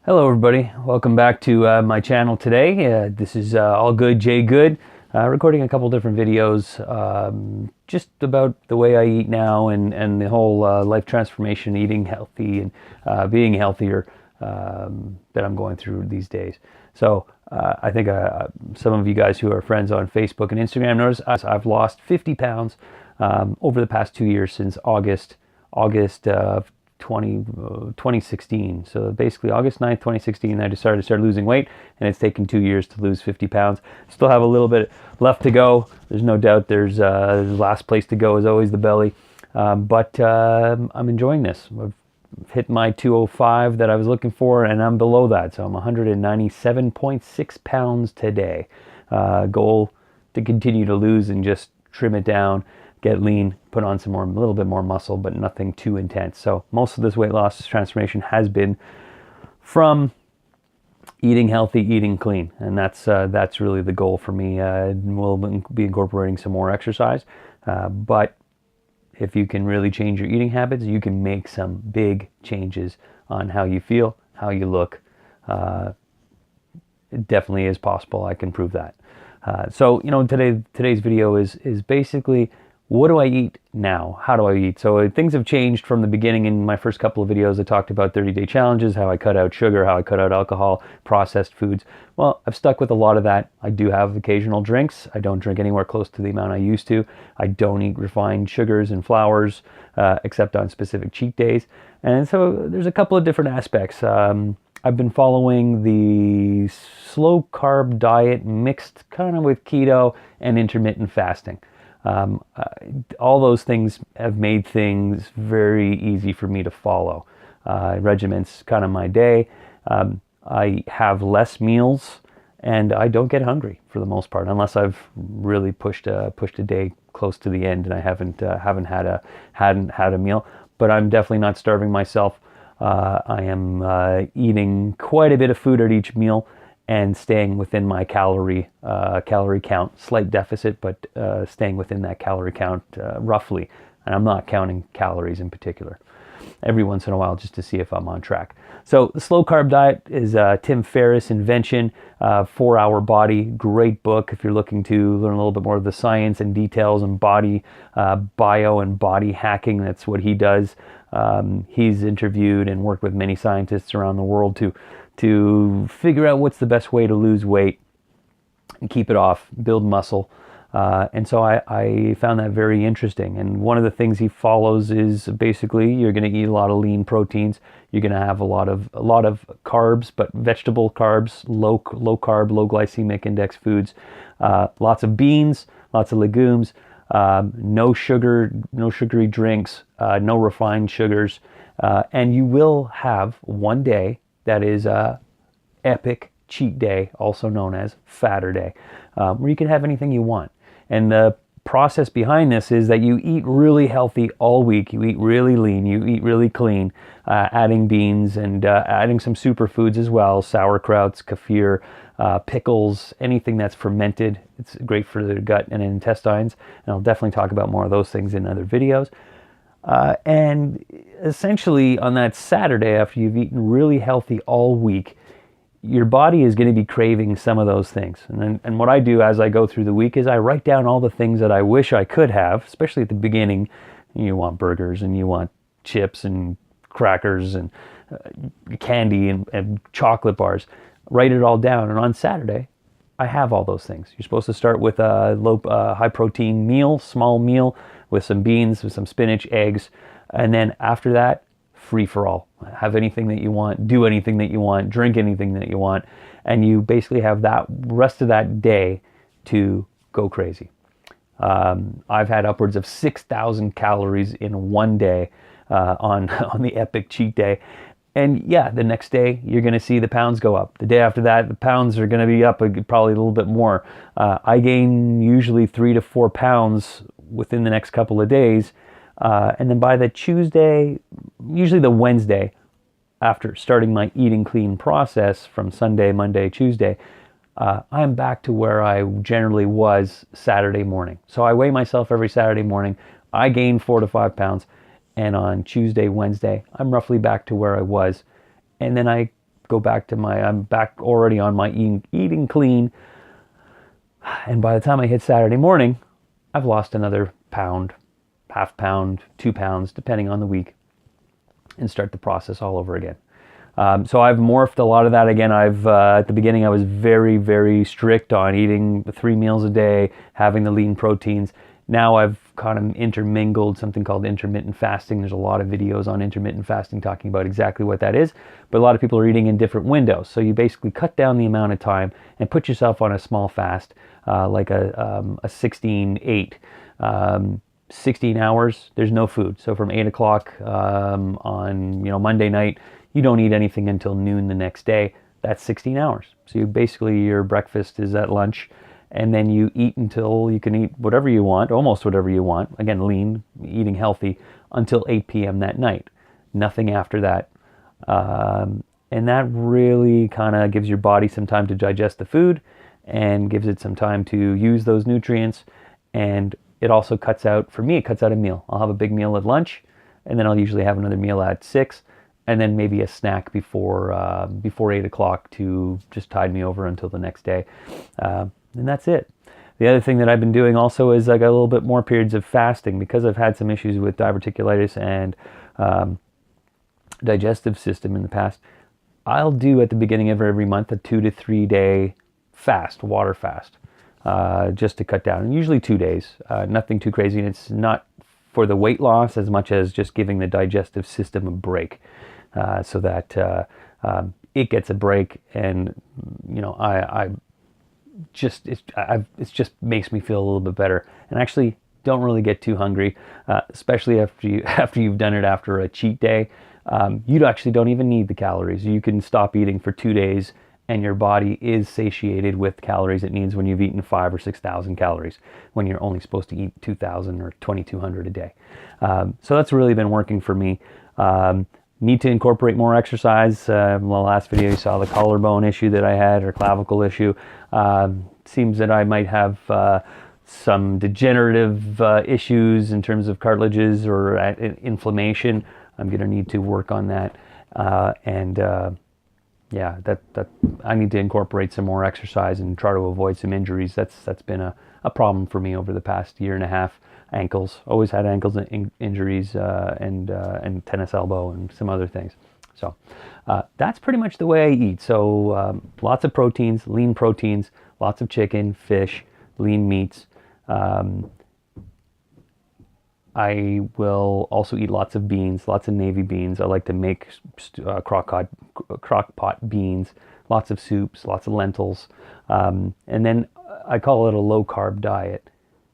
Hello everybody, welcome back to my channel today. This is All Good Jay Good, recording a couple different videos just about the way I eat now and the whole life transformation, eating healthy and being healthier that I'm going through these days. So I think some of you guys who are friends on Facebook and Instagram notice I've lost 50 pounds over the past 2 years since August of 2016. So basically August 9th, 2016, I started losing weight, and it's taken 2 years to lose 50 pounds. Still have a little bit left to go. There's no doubt there's last place to go is always the belly. But I'm enjoying this. I've hit my 205 that I was looking for, and I'm below that. So I'm 197.6 pounds today. Goal to continue to lose and just trim it down, get lean, put on a little bit more muscle, but nothing too intense. So most of this weight loss transformation has been from eating healthy, eating clean, and that's really the goal for me. We'll be incorporating some more exercise, but if you can really change your eating habits, you can make some big changes on how you feel, how you look. It definitely is possible. I can prove that. So today's video is basically, what do I eat now? How do I eat? So things have changed from the beginning. In my first couple of videos, I talked about 30-day challenges, how I cut out sugar, how I cut out alcohol, processed foods. Well, I've stuck with a lot of that. I do have occasional drinks. I don't drink anywhere close to the amount I used to. I don't eat refined sugars and flours, except on specific cheat days. And so there's a couple of different aspects. I've been following the slow carb diet mixed kind of with keto and intermittent fasting. All those things have made things very easy for me to follow. Regiment's kind of my day. I have less meals, and I don't get hungry for the most part, unless I've really pushed a day close to the end and I haven't had a meal. But I'm definitely not starving myself. I am eating quite a bit of food at each meal, and staying within my calorie count, slight deficit, but staying within that calorie count roughly. And I'm not counting calories in particular. Every once in a while, just to see if I'm on track. So the slow carb diet is Tim Ferris' invention, 4 Hour Body, great book if you're looking to learn a little bit more of the science and details and body bio and body hacking. That's what he does. He's interviewed and worked with many scientists around the world to figure out what's the best way to lose weight and keep it off, build muscle. And so I found that very interesting. And one of the things he follows is basically you're going to eat a lot of lean proteins. You're going to have a lot of carbs, but vegetable carbs, low carb, low glycemic index foods, lots of beans, lots of legumes, no sugar, no sugary drinks, no refined sugars. And you will have one day that is a epic cheat day, also known as fatter day, where you can have anything you want. And the process behind this is that you eat really healthy all week. You eat really lean. You eat really clean, adding beans and adding some superfoods as well, sauerkrauts, kefir, pickles, anything that's fermented. It's great for the gut and intestines. And I'll definitely talk about more of those things in other videos. And essentially on that Saturday, after you've eaten really healthy all week, your body is going to be craving some of those things. And what I do as I go through the week is I write down all the things that I wish I could have, especially at the beginning. You want burgers and you want chips and crackers and candy and chocolate bars. Write it all down. And on Saturday, I have all those things. You're supposed to start with a high protein meal, small meal with some beans, with some spinach, eggs. And then after that, free for all. Have anything that you want, do anything that you want, drink anything that you want, and you basically have that rest of that day to go crazy. I've had upwards of 6,000 calories in one day on the epic cheat day. And yeah, the next day you're going to see the pounds go up. The day after that, the pounds are going to be up probably a little bit more. I gain usually 3 to 4 pounds within the next couple of days. And then by the Tuesday, usually the Wednesday, after starting my eating clean process from Sunday, Monday, Tuesday, I'm back to where I generally was Saturday morning. So I weigh myself every Saturday morning. I gain 4 to 5 pounds. And on Tuesday, Wednesday, I'm roughly back to where I was. And then I go back to I'm back already on my eating clean. And by the time I hit Saturday morning, I've lost another pound, half pound, 2 pounds, depending on the week, and start the process all over again. So I've morphed a lot of that again. At the beginning, I was very, very strict on eating 3 meals a day, having the lean proteins. Now I've kind of intermingled something called intermittent fasting. There's a lot of videos on intermittent fasting talking about exactly what that is, but a lot of people are eating in different windows. So you basically cut down the amount of time and put yourself on a small fast, like a 16-8. 16 hours, there's no food. So from 8 o'clock on Monday night, you don't eat anything until noon the next day. That's 16 hours. So your breakfast is at lunch, and then you eat until you can eat whatever you want, almost whatever you want. Again, lean, eating healthy, until 8 p.m. that night. Nothing after that. And that really kind of gives your body some time to digest the food and gives it some time to use those nutrients. And it also cuts out a meal. I'll have a big meal at lunch, and then I'll usually have another meal at 6, and then maybe a snack before 8 o'clock to just tide me over until the next day. And that's it. The other thing that I've been doing also is I got a little bit more periods of fasting because I've had some issues with diverticulitis and digestive system in the past. I'll do at the beginning of every month a 2 to 3 day fast, water fast, just to cut down. And usually 2 days, nothing too crazy. And it's not for the weight loss as much as just giving the digestive system a break, so that it gets a break. And it just makes me feel a little bit better, and actually don't really get too hungry, especially after you've done it after a cheat day. You actually don't even need the calories. You can stop eating for 2 days, and your body is satiated with calories it needs when you've eaten 5,000 or 6,000 calories, when you're only supposed to eat 2,000 or 2,200 a day. So that's really been working for me. Need to incorporate more exercise. In the last video you saw the collarbone issue that I had, or clavicle issue. Seems that I might have some degenerative issues in terms of cartilages or inflammation. I'm going to need to work on that. That I need to incorporate some more exercise and try to avoid some injuries. That's been a problem for me over the past year and a half. Ankles, always had ankles injuries, and tennis elbow and some other things. So that's pretty much the way I eat. So lots of proteins, lean proteins, lots of chicken, fish, lean meats. I will also eat lots of beans, lots of navy beans. I like to make crock pot beans, lots of soups, lots of lentils. And then I call it a low carb diet.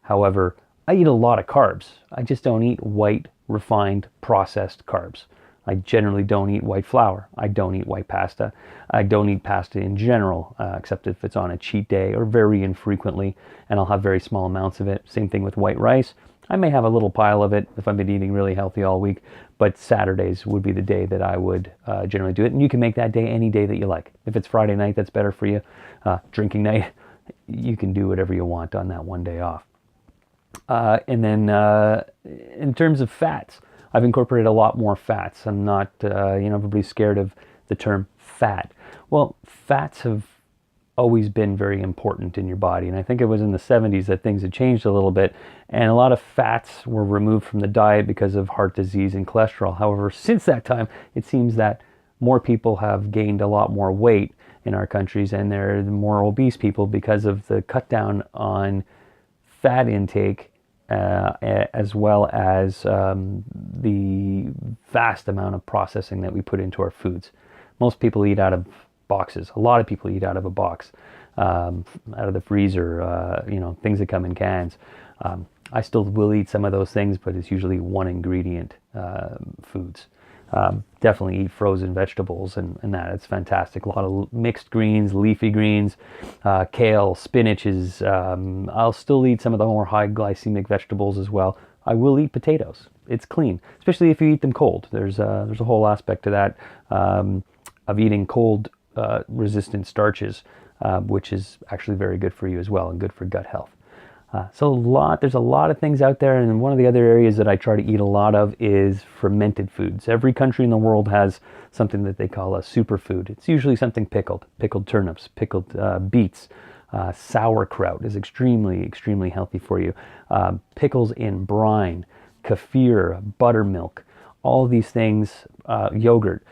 However, I eat a lot of carbs. I just don't eat white, refined, processed carbs. I generally don't eat white flour. I don't eat white pasta. I don't eat pasta in general, except if it's on a cheat day or very infrequently, and I'll have very small amounts of it. Same thing with white rice. I may have a little pile of it if I've been eating really healthy all week, but Saturdays would be the day that I would generally do it. And you can make that day any day that you like. If it's Friday night, that's better for you. Drinking night, you can do whatever you want on that one day off. And then in terms of fats, I've incorporated a lot more fats. I'm not, everybody's scared of the term fat. Well, fats have always been very important in your body. And I think it was in the 70s that things had changed a little bit. And a lot of fats were removed from the diet because of heart disease and cholesterol. However, since that time, it seems that more people have gained a lot more weight in our countries, and there are more obese people because of the cut down on fat intake, as well as the vast amount of processing that we put into our foods. Most people eat out of boxes. A lot of people eat out of a box, out of the freezer, things that come in cans. I still will eat some of those things, but it's usually one ingredient foods. Definitely eat frozen vegetables and that. It's fantastic. A lot of mixed greens, leafy greens, kale, spinaches. I'll still eat some of the more high glycemic vegetables as well. I will eat potatoes. It's clean, especially if you eat them cold. There's a whole aspect to that of eating cold resistant starches, which is actually very good for you as well and good for gut health. There's a lot of things out there, and one of the other areas that I try to eat a lot of is fermented foods. Every country in the world has something that they call a superfood. It's usually something pickled turnips, pickled beets. Sauerkraut is extremely healthy for you. Pickles in brine, kefir, buttermilk, all these things, yogurt,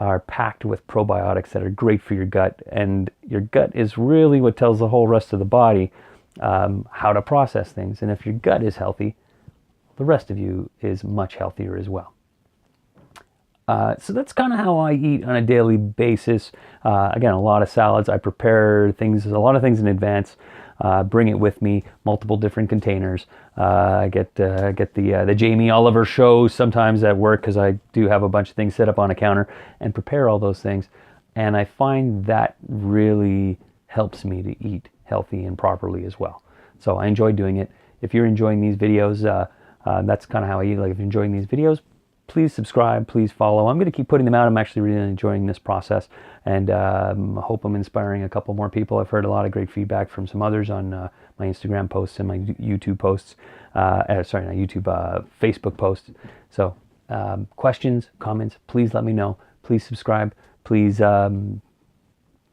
are packed with probiotics that are great for your gut. And your gut is really what tells the whole rest of the body how to process things. And if your gut is healthy, the rest of you is much healthier as well. So that's kind of how I eat on a daily basis. Again, a lot of salads. I prepare a lot of things in advance. Bring it with me, multiple different containers. I get the Jamie Oliver show sometimes at work because I do have a bunch of things set up on a counter and prepare all those things. And I find that really helps me to eat healthy and properly as well. So I enjoy doing it. If you're enjoying these videos, that's kind of how I eat. Like, if you're enjoying these videos, please subscribe, please follow. I'm going to keep putting them out. I'm actually really enjoying this process, and hope I'm inspiring a couple more people. I've heard a lot of great feedback from some others on my Instagram posts and my YouTube posts. Sorry, not YouTube, Facebook posts. So questions, comments, please let me know. Please subscribe. Please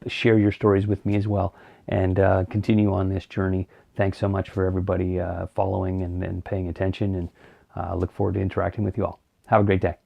share your stories with me as well, and continue on this journey. Thanks so much for everybody following and paying attention, and look forward to interacting with you all. Have a great day.